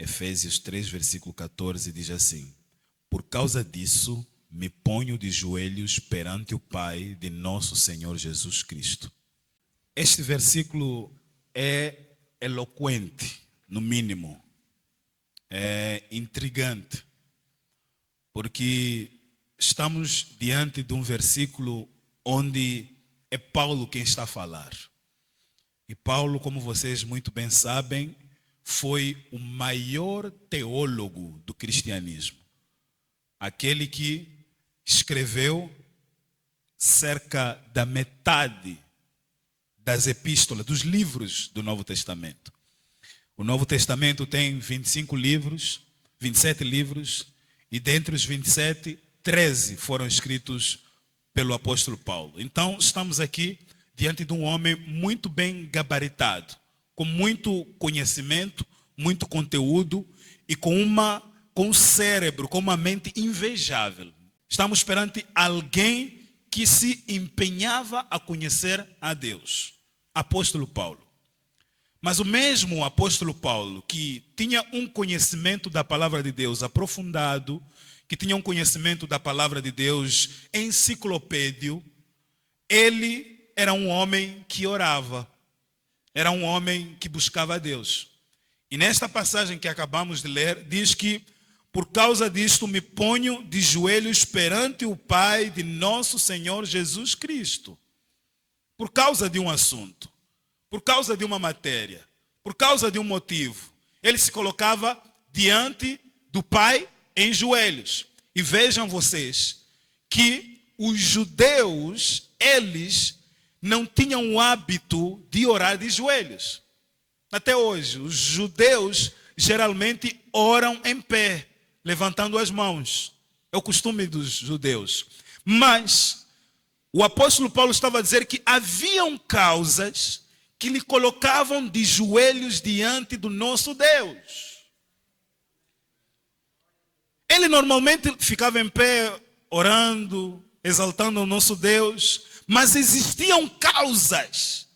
Efésios 3, versículo 14, diz assim: por causa disso, me ponho de joelhos perante o Pai de nosso Senhor Jesus Cristo. Este versículo é eloquente, no mínimo. É intrigante, porque estamos diante de um versículo onde é Paulo quem está a falar. E Paulo, como vocês muito bem sabem, foi o maior teólogo do cristianismo. Aquele que escreveu cerca da metade das epístolas, dos livros do Novo Testamento. O Novo Testamento tem 25 livros, 27 livros, e dentre os 27, 13 foram escritos pelo apóstolo Paulo. Então, estamos aqui diante de um homem muito bem gabaritado, com muito conhecimento, muito conteúdo e com um cérebro, com uma mente invejável. Estamos perante alguém que se empenhava a conhecer a Deus, apóstolo Paulo. Mas o mesmo apóstolo Paulo, que tinha um conhecimento da palavra de Deus aprofundado, que tinha um conhecimento da palavra de Deus enciclopédio, ele era um homem que orava, era um homem que buscava a Deus. E nesta passagem que acabamos de ler, diz que por causa disto me ponho de joelhos perante o Pai de nosso Senhor Jesus Cristo. Por causa de um assunto, por causa de uma matéria, por causa de um motivo, ele se colocava diante do Pai em joelhos. E vejam vocês que os judeus, eles não tinham o hábito de orar de joelhos. Até hoje, os judeus geralmente oram em pé, levantando as mãos. É o costume dos judeus. Mas o apóstolo Paulo estava a dizer que haviam causas que lhe colocavam de joelhos diante do nosso Deus. Ele normalmente ficava em pé, orando, exaltando o nosso Deus, mas existiam causas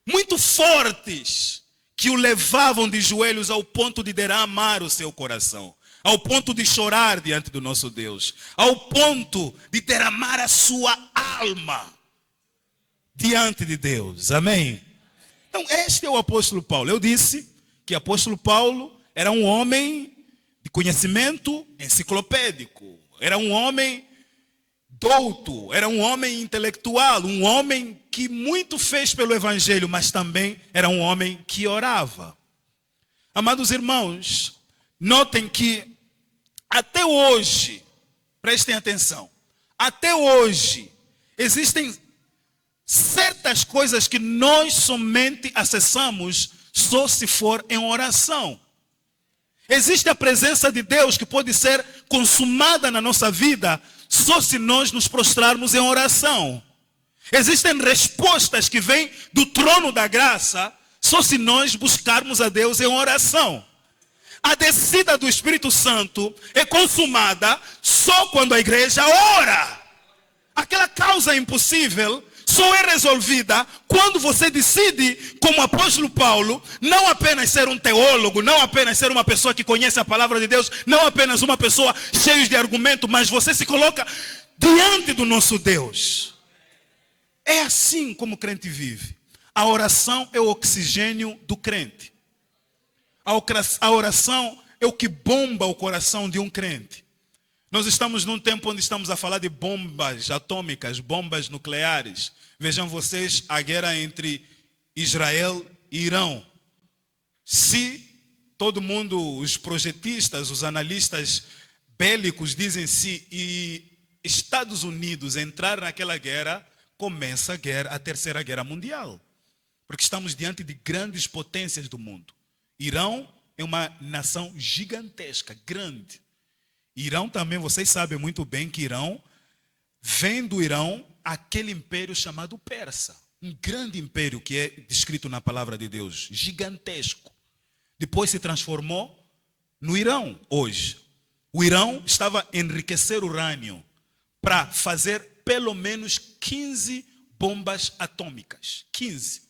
muito fortes que o levavam de joelhos ao ponto de derramar o seu coração, ao ponto de chorar diante do nosso Deus, ao ponto de derramar a sua alma diante de Deus. Amém? Então, este é o apóstolo Paulo. Eu disse que o apóstolo Paulo era um homem de conhecimento enciclopédico. Era um homem douto, era um homem intelectual, um homem que muito fez pelo evangelho, mas também era um homem que orava. Amados irmãos, notem que até hoje, prestem atenção, até hoje existem certas coisas que nós somente acessamos só se for em oração. Existe a presença de Deus que pode ser consumada na nossa vida só se nós nos prostrarmos em oração. Existem respostas que vêm do trono da graça só se nós buscarmos a Deus em oração. A descida do Espírito Santo é consumada só quando a igreja ora. Aquela causa impossível só é resolvida quando você decide, como apóstolo Paulo, não apenas ser um teólogo, não apenas ser uma pessoa que conhece a palavra de Deus, não apenas uma pessoa cheia de argumento, mas você se coloca diante do nosso Deus. É assim como o crente vive. A oração é o oxigênio do crente. A oração é o que bomba o coração de um crente. Nós estamos num tempo onde estamos a falar de bombas atômicas, bombas nucleares. Vejam vocês a guerra entre Israel e Irão. Se todo mundo, os projetistas, os analistas bélicos dizem se Estados Unidos entrar naquela guerra, começa a Terceira Guerra Mundial. Porque estamos diante de grandes potências do mundo. Irão é uma nação gigantesca, grande. Irão também, vocês sabem muito bem que Irão, vem do Irão aquele império chamado Persa. Um grande império que é descrito na palavra de Deus, gigantesco. Depois se transformou no Irão hoje. O Irão estava a enriquecer urânio para fazer pelo menos 15 bombas atômicas. 15.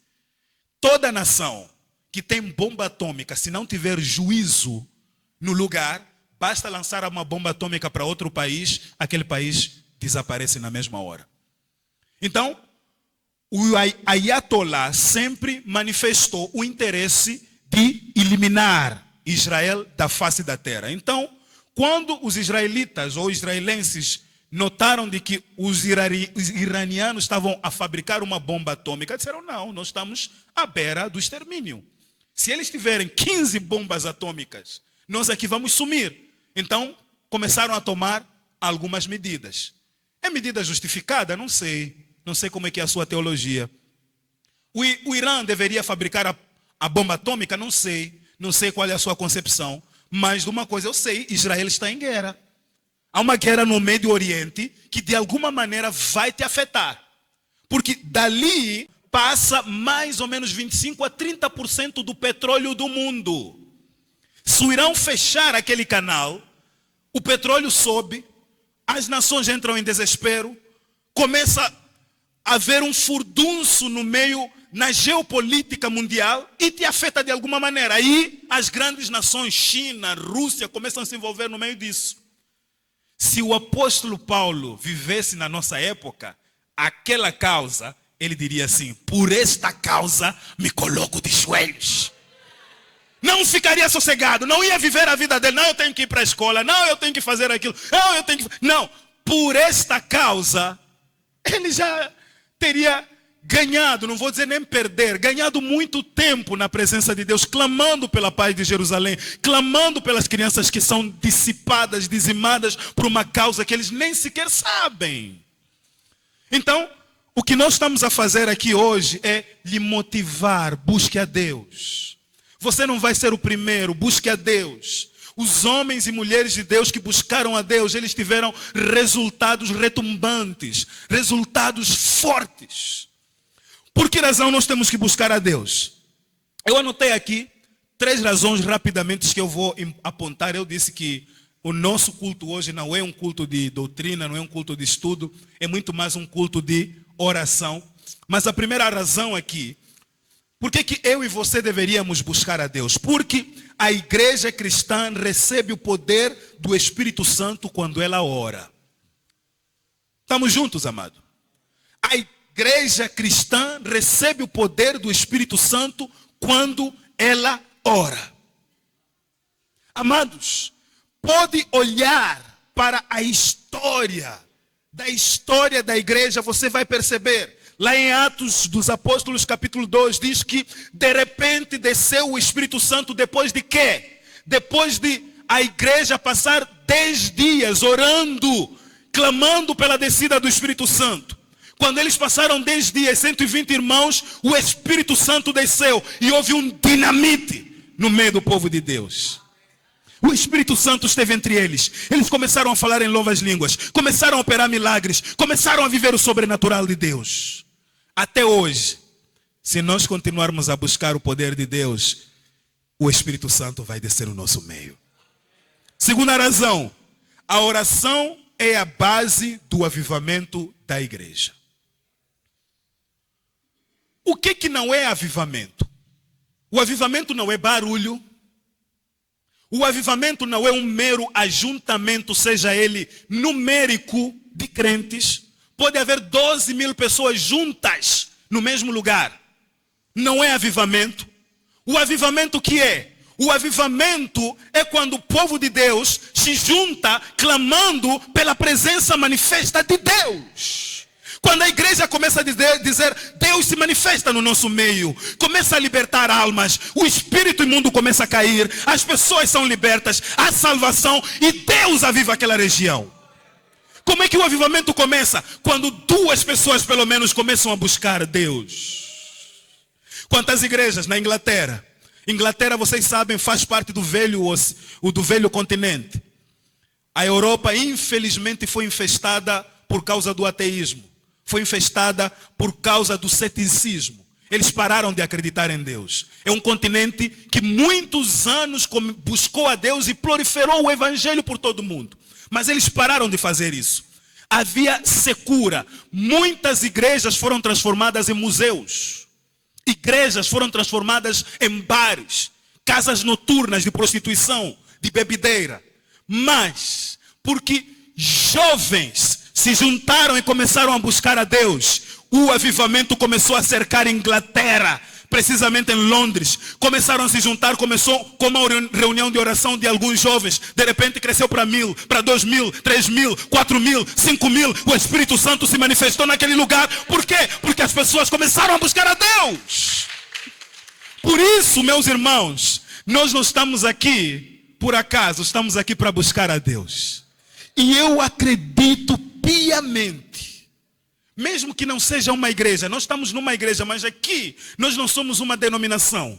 Toda nação que tem bomba atômica, se não tiver juízo no lugar, basta lançar uma bomba atômica para outro país, aquele país desaparece na mesma hora. Então, o Ayatollah sempre manifestou o interesse de eliminar Israel da face da terra. Então, quando os israelitas ou israelenses notaram de que os iranianos estavam a fabricar uma bomba atômica, disseram, não, nós estamos à beira do extermínio. Se eles tiverem 15 bombas atômicas, nós aqui vamos sumir. Então, começaram a tomar algumas medidas. É medida justificada? Não sei. Não sei como é que é a sua teologia. O Irã deveria fabricar a bomba atômica? Não sei. Não sei qual é a sua concepção. Mas de uma coisa eu sei, Israel está em guerra. Há uma guerra no Médio Oriente que de alguma maneira vai te afetar. Porque dali passa mais ou menos 25% a 30% do petróleo do mundo. Se o Irã fechar aquele canal, o petróleo sobe, as nações entram em desespero, começa a haver um furdunço no meio, na geopolítica mundial e te afeta de alguma maneira. Aí as grandes nações, China, Rússia, começam a se envolver no meio disso. Se o apóstolo Paulo vivesse na nossa época, aquela causa, ele diria assim, por esta causa me coloco de joelhos. Não ficaria sossegado, não ia viver a vida dele. Não, eu tenho que ir para a escola. Não, eu tenho que fazer aquilo. Não, eu tenho que... Não, por esta causa, ele já teria ganhado, não vou dizer nem perder, ganhado muito tempo na presença de Deus, clamando pela paz de Jerusalém, clamando pelas crianças que são dissipadas, dizimadas por uma causa que eles nem sequer sabem. Então, o que nós estamos a fazer aqui hoje é lhe motivar, busque a Deus. Você não vai ser o primeiro, busque a Deus. Os homens e mulheres de Deus que buscaram a Deus, eles tiveram resultados retumbantes, resultados fortes. Por que razão nós temos que buscar a Deus? Eu anotei aqui 3 razões rapidamente que eu vou apontar. Eu disse que o nosso culto hoje não é um culto de doutrina, não é um culto de estudo, é muito mais um culto de oração. Mas a primeira razão aqui, por que eu e você deveríamos buscar a Deus? Porque a igreja cristã recebe o poder do Espírito Santo quando ela ora. Estamos juntos, amado? A igreja cristã recebe o poder do Espírito Santo quando ela ora. Amados, pode olhar para a história da igreja, você vai perceber. Lá em Atos dos Apóstolos, capítulo 2, diz que de repente desceu o Espírito Santo depois de quê? Depois de a igreja passar 10 dias orando, clamando pela descida do Espírito Santo. Quando eles passaram 10 dias, 120 irmãos, o Espírito Santo desceu e houve um dinamite no meio do povo de Deus. O Espírito Santo esteve entre eles. Eles começaram a falar em novas línguas, começaram a operar milagres, começaram a viver o sobrenatural de Deus. Até hoje, se nós continuarmos a buscar o poder de Deus, o Espírito Santo vai descer no nosso meio. Segunda razão, a oração é a base do avivamento da igreja. O que não é avivamento? O avivamento não é barulho. O avivamento não é um mero ajuntamento, seja ele numérico, de crentes. Pode haver 12 mil pessoas juntas no mesmo lugar. Não é avivamento. O avivamento que é? O avivamento é quando o povo de Deus se junta clamando pela presença manifesta de Deus. Quando a igreja começa a dizer, Deus se manifesta no nosso meio, começa a libertar almas, o espírito imundo começa a cair, as pessoas são libertas, há salvação e Deus aviva aquela região. Como é que o avivamento começa? Quando 2 pessoas pelo menos começam a buscar Deus. Quantas igrejas na Inglaterra? Inglaterra, vocês sabem, faz parte do velho continente. A Europa, infelizmente, foi infestada por causa do ateísmo. Foi infestada por causa do ceticismo. Eles pararam de acreditar em Deus. É um continente que muitos anos buscou a Deus e proliferou o evangelho por todo o mundo. Mas eles pararam de fazer isso. Havia secura. Muitas igrejas foram transformadas em museus. Igrejas foram transformadas em bares, casas noturnas de prostituição, de bebedeira. Mas, porque jovens se juntaram e começaram a buscar a Deus, o avivamento começou a cercar a Inglaterra, precisamente em Londres. Começaram a se juntar, começou com uma reunião de oração de alguns jovens. De repente cresceu para 1.000, para 2.000, 3.000, 4.000, 5.000. O Espírito Santo se manifestou naquele lugar. Por quê? Porque as pessoas começaram a buscar a Deus. Por isso, meus irmãos, nós não estamos aqui por acaso, estamos aqui para buscar a Deus. E eu acredito piamente, mesmo que não seja uma igreja, nós estamos numa igreja, mas aqui nós não somos uma denominação,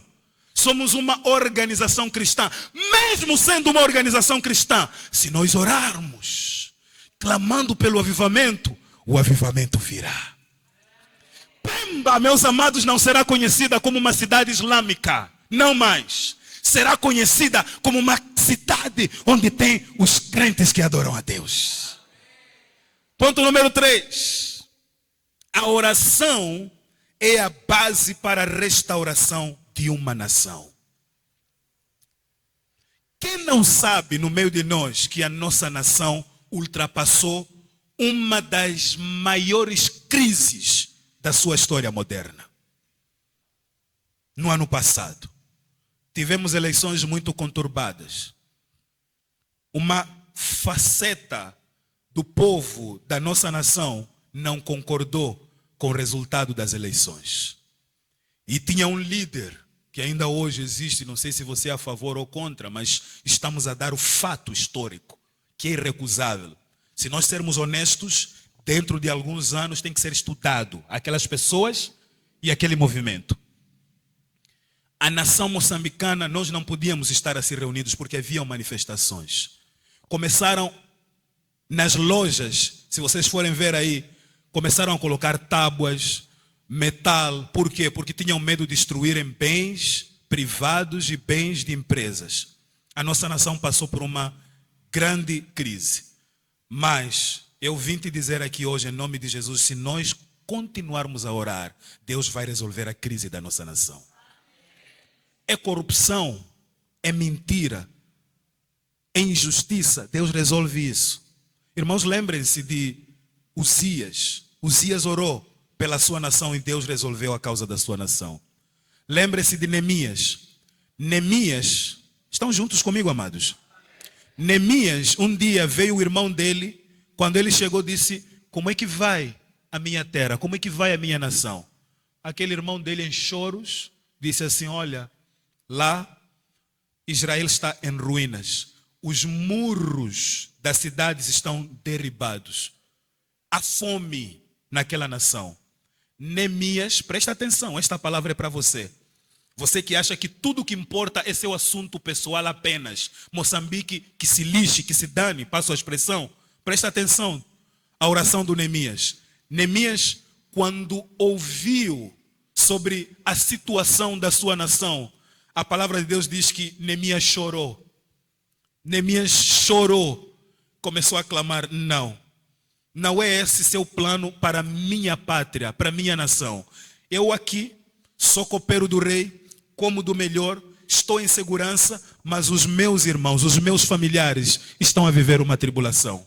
somos uma organização cristã. Mesmo sendo uma organização cristã, se nós orarmos, clamando pelo avivamento, o avivamento virá. Pemba, meus amados, não será conhecida como uma cidade islâmica, não mais. Será conhecida como uma cidade onde tem os crentes que adoram a Deus. Ponto número 3. A oração é a base para a restauração de uma nação. Quem não sabe no meio de nós que a nossa nação ultrapassou uma das maiores crises da sua história moderna? No ano passado, tivemos eleições muito conturbadas. Uma faceta do povo da nossa nação não concordou com o resultado das eleições. E tinha um líder que ainda hoje existe, não sei se você é a favor ou contra, mas estamos a dar o fato histórico, que é irrecusável. Se nós sermos honestos, dentro de alguns anos tem que ser estudado aquelas pessoas e aquele movimento. A nação moçambicana, nós não podíamos estar assim reunidos porque haviam manifestações. Começaram nas lojas, se vocês forem ver aí, começaram a colocar tábuas, metal. Por quê? Porque tinham medo de destruírem bens privados e bens de empresas. A nossa nação passou por uma grande crise. Mas eu vim te dizer aqui hoje, em nome de Jesus, se nós continuarmos a orar, Deus vai resolver a crise da nossa nação. É corrupção, é mentira, é injustiça, Deus resolve isso. Irmãos, lembrem-se de Uzias. Uzias orou pela sua nação e Deus resolveu a causa da sua nação. Lembre-se de Neemias. Neemias, estão juntos comigo, amados? Neemias, um dia veio o irmão dele, quando ele chegou disse, como é que vai a minha terra? Como é que vai a minha nação? Aquele irmão dele em choros, disse assim, olha, lá Israel está em ruínas. Os muros das cidades estão derribados. Há fome naquela nação. Neemias, presta atenção, esta palavra é para você. Você que acha que tudo que importa é seu assunto pessoal apenas. Moçambique, que se lixe, que se dane, passo a expressão. Presta atenção à oração do Neemias. Neemias, quando ouviu sobre a situação da sua nação, a palavra de Deus diz que Neemias chorou. Neemias chorou, começou a clamar, não é esse seu plano para minha pátria, para minha nação. Eu aqui sou copeiro do rei, como do melhor, estou em segurança, mas os meus irmãos, os meus familiares estão a viver uma tribulação.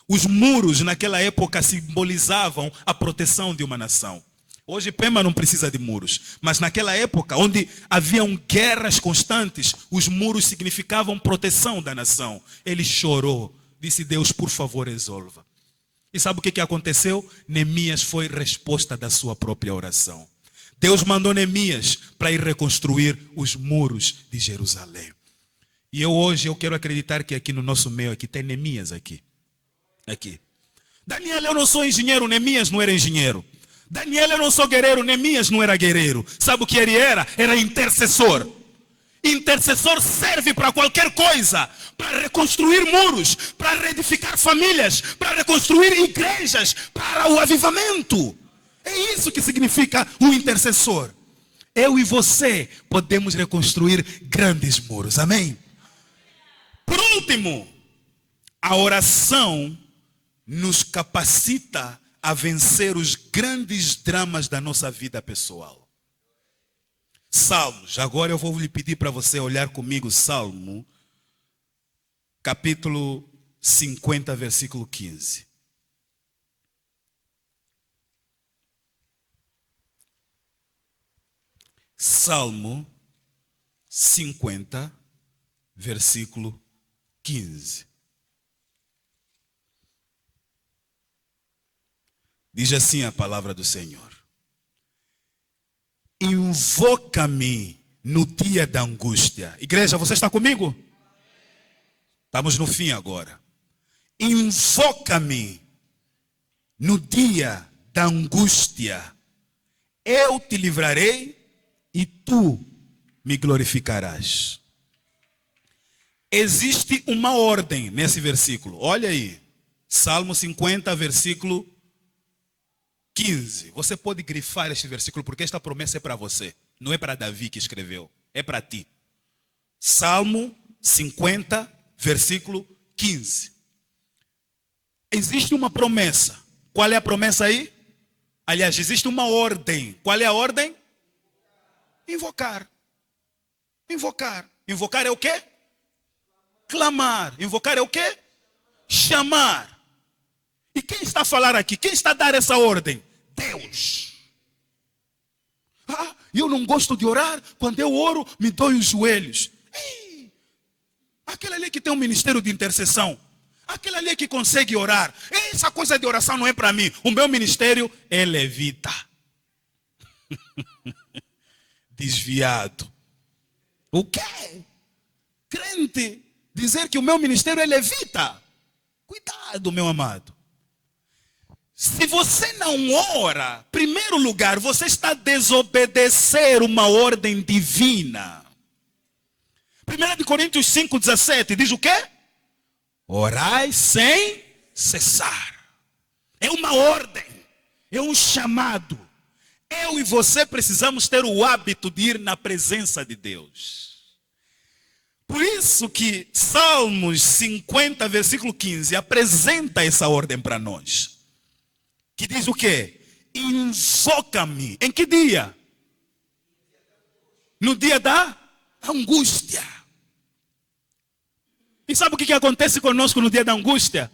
Os muros naquela época simbolizavam a proteção de uma nação. Hoje Pema não precisa de muros, mas naquela época, onde haviam guerras constantes, os muros significavam proteção da nação. Ele chorou, disse, Deus, por favor, resolva. E sabe o que aconteceu? Neemias foi resposta da sua própria oração. Deus mandou Neemias para ir reconstruir os muros de Jerusalém. E hoje eu quero acreditar que aqui no nosso meio aqui tem Neemias aqui. Daniel, eu não sou engenheiro, Neemias não era engenheiro. Daniel, eu não sou guerreiro, Neemias não era guerreiro. Sabe o que ele era? Era intercessor. Intercessor serve para qualquer coisa. Para reconstruir muros, para reedificar famílias, para reconstruir igrejas, para o avivamento. É isso que significa o intercessor. Eu e você podemos reconstruir grandes muros, amém? Por último, a oração nos capacita a vencer os grandes dramas da nossa vida pessoal. Salmos. Agora eu vou lhe pedir para você olhar comigo Salmo, capítulo 50, versículo 15. Salmo 50, versículo 15. Diz assim a palavra do Senhor: invoca-me no dia da angústia. Igreja, você está comigo? Estamos no fim agora. Invoca-me no dia da angústia. Eu te livrarei e tu me glorificarás. Existe uma ordem nesse versículo. Olha aí. Salmo 50, versículo 15. Você pode grifar este versículo porque esta promessa é para você. Não é para Davi que escreveu. É para ti. Salmo 50, versículo 15. Existe uma promessa. Qual é a promessa aí? Aliás, existe uma ordem. Qual é a ordem? Invocar. Invocar. Invocar é o quê? Clamar. Invocar é o quê? Chamar. E quem está a falar aqui? Quem está a dar essa ordem? Deus. Eu não gosto de orar. Quando eu oro, me dói os joelhos. Ei, aquele ali que tem um ministério de intercessão. Aquele ali que consegue orar. Essa coisa de oração não é para mim. O meu ministério é levita. Desviado. O quê? Crente dizer que o meu ministério é levita. Cuidado, meu amado. Se você não ora, em primeiro lugar, você está a desobedecer uma ordem divina. 1 Coríntios 5,17 diz o quê? Orai sem cessar. É uma ordem. É um chamado. Eu e você precisamos ter o hábito de ir na presença de Deus. Por isso que Salmos 50, versículo 15, apresenta essa ordem para nós. Que diz o quê? Invoca-me. Em que dia? No dia da angústia. E sabe o que acontece conosco no dia da angústia?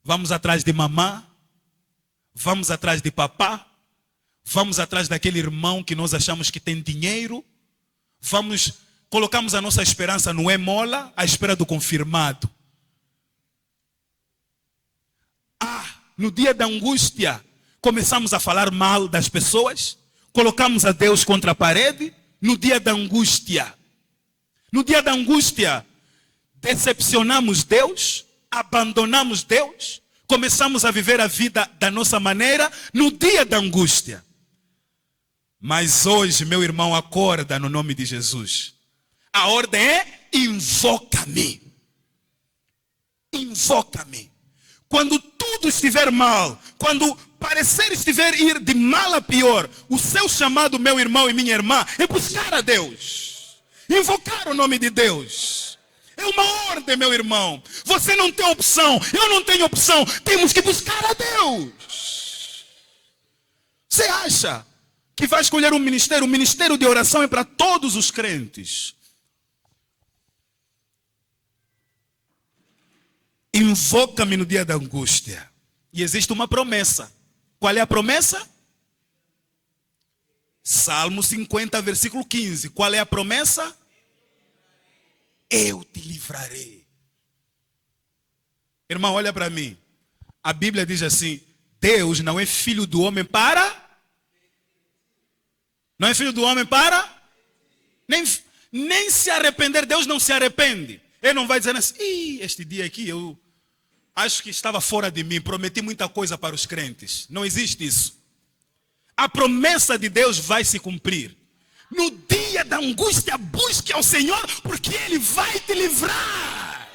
Vamos atrás de mamã. Vamos atrás de papá. Vamos atrás daquele irmão que nós achamos que tem dinheiro. Colocamos a nossa esperança no emola, à espera do confirmado. No dia da angústia, começamos a falar mal das pessoas. Colocamos a Deus contra a parede. No dia da angústia. No dia da angústia, decepcionamos Deus. Abandonamos Deus. Começamos a viver a vida da nossa maneira. No dia da angústia. Mas hoje, meu irmão, acorda no nome de Jesus. A ordem é: invoca-me. Invoca-me. Quando tudo estiver mal, quando parecer estiver ir de mal a pior, o seu chamado, meu irmão e minha irmã, é buscar a Deus. Invocar o nome de Deus. É uma ordem, meu irmão. Você não tem opção, eu não tenho opção. Temos que buscar a Deus. Você acha que vai escolher um ministério? O ministério de oração é para todos os crentes. Invoca-me no dia da angústia. E existe uma promessa. Qual é a promessa? Salmo 50, versículo 15. Qual é a promessa? Eu te livrarei. Irmão, olha para mim. A Bíblia diz assim: Deus não é filho do homem para... Não é filho do homem para... Nem se arrepender. Deus não se arrepende. Ele não vai dizer assim: este dia aqui eu acho que estava fora de mim, prometi muita coisa para os crentes. Não existe isso. A promessa de Deus vai se cumprir. No dia da angústia, busque ao Senhor, porque Ele vai te livrar.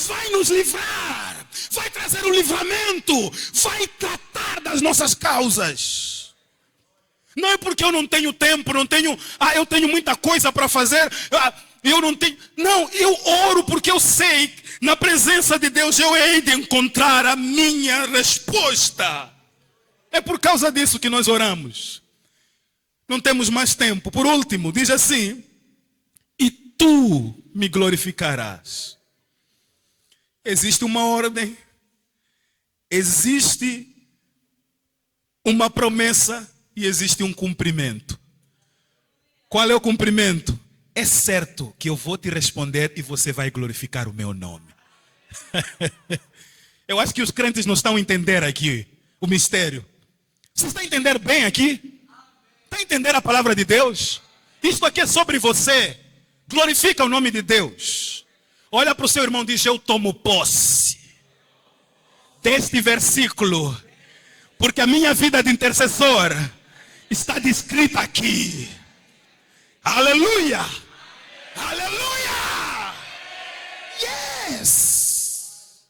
Vai nos livrar. Vai trazer o livramento. Vai tratar das nossas causas. Não é porque eu não tenho tempo, eu tenho muita coisa para fazer, eu não tenho... Não, eu oro porque eu sei que na presença de Deus eu hei de encontrar a minha resposta. É por causa disso que nós oramos. Não temos mais tempo. Por último, diz assim: e tu me glorificarás. Existe uma ordem, existe uma promessa e existe um cumprimento. Qual é o cumprimento? É certo que eu vou te responder e você vai glorificar o meu nome. Eu acho que os crentes não estão a entender aqui o mistério. Você está a entender bem aqui? Está a entender a palavra de Deus? Isto aqui é sobre você. Glorifica o nome de Deus. Olha para o seu irmão e diz: eu tomo posse deste versículo, porque a minha vida de intercessor está descrita aqui. Aleluia! Aleluia! Yes!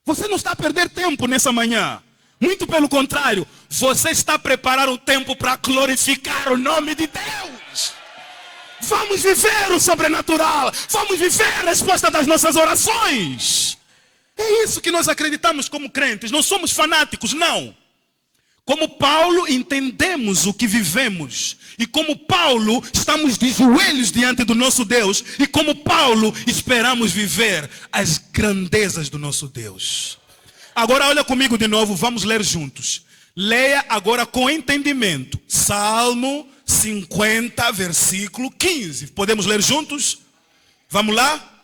Você não está a perder tempo nessa manhã. Muito pelo contrário, você está a preparar o tempo para glorificar o nome de Deus. Vamos viver o sobrenatural. Vamos viver a resposta das nossas orações. É isso que nós acreditamos como crentes. Não somos fanáticos, não. Como Paulo, entendemos o que vivemos. E como Paulo, estamos de joelhos diante do nosso Deus. E como Paulo, esperamos viver as grandezas do nosso Deus. Agora olha comigo de novo, vamos ler juntos. Leia agora com entendimento. Salmo 50, versículo 15. Podemos ler juntos? Vamos lá?